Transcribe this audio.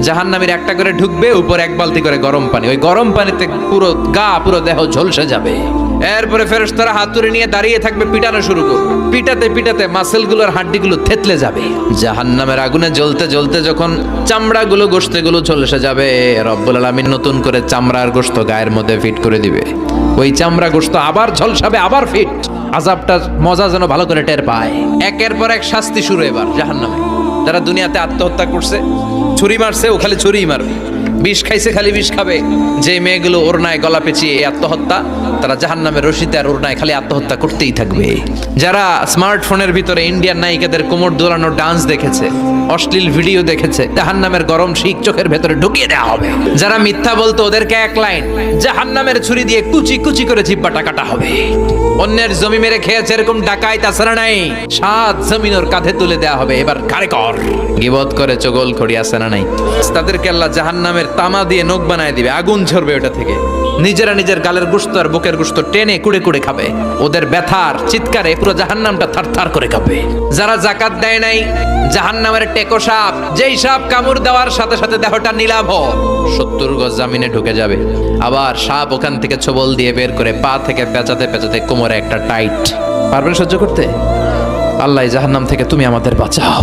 জাহান্নামীর একটা করে ঢুকবে, উপর এক বালতি করে গরম পানি, ওই গরম পানিতে পুরো গা পুরো দেহ ঝলসে যাবে। এরপরে ফেরেশতারা হাতুড়ি নিয়ে দাঁড়িয়ে থাকবে, পিটানো শুরু করবে। পিটাতে পিটাতে মাসেলগুলোর হাড্ডিগুলো থেতলে যাবে। জাহান্নামের আগুনে জ্বলতে জ্বলতে যখন চামড়াগুলো গোশতগুলো ঝলসে যাবে, রব্বুল আলামিন নতুন করে চামড়ার গোশত গায়ের মধ্যে ফিট করে দিবে। ওই চামড়া গোশত আবার ঝলসাবে, আবার ফিট। আযাবটা মজা যেন ভালো করে টের পায়। একের পর এক শাস্তি শুরু এবার জাহান্নামে। যারা দুনিয়াতে আত্মহত্যা করছে, ছুরি মারছে, ও খালি ছুরিই মারবে, বিষ খাইছে খালি বিষ খাবে। যে মেয়েগুলো ওড়নায় গলা পেঁচিয়ে আত্মহত্যা, তারা জাহান্নামের রশিতে আর ওড়নায় খালি আত্মহত্যা করতেই থাকবে। যারা স্মার্টফোনের ভিতরে ইন্ডিয়ান নায়িকাদের কোমর দোলানো ডান্স দেখেছে, অশ্লীল ভিডিও দেখেছে, জাহান্নামের গরম শিক চোখের ভেতরে ঢুকিয়ে দেওয়া হবে। যারা মিথ্যা বলতো, ওদেরকে এক লাইন জাহান্নামের ছুরি দিয়ে কুচি কুচি করে জিহ্বাটা কাটা হবে। অন্যের জমি মেরে খেয়েছে এরকম ডাকাইত আসারা নাই, 7 জমিন ওর কাঁধে তুলে দেওয়া হবে। এবার ঘাড়ে কর। গিবত করে চগল খড়ি আছে না নাই, তাদেরকে আল্লাহ জাহান্নামের তামা দিয়ে নখ বানায় দিবে, আগুন ঝরবে ওটা থেকে। নিজেরা নিজের গালের গোশত আর বুকের গোশত টেনে কুড়ে কুড়ে খাবে। ওদের ব্যথার চিৎকারে পুরো জাহান্নামটা থারথার করে কাঁপে। যারা যাকাত দেয় নাই, জাহান্নামের টেকো সাপ, যেই সাপ কামড় দেওয়ার সাথে সাথে দেহটা নীলাভ, 70 গজ জামিনে ঢুকে যাবে। আবার সাপ ওখান থেকে ছোবল দিয়ে বের করে পা থেকে পেঁচাতে পেঁচাতে কোমরে একটা টাইট। পারবেন সহ্য করতে? আল্লাহ জাহান্নাম থেকে তুমি আমাদের বাঁচাও।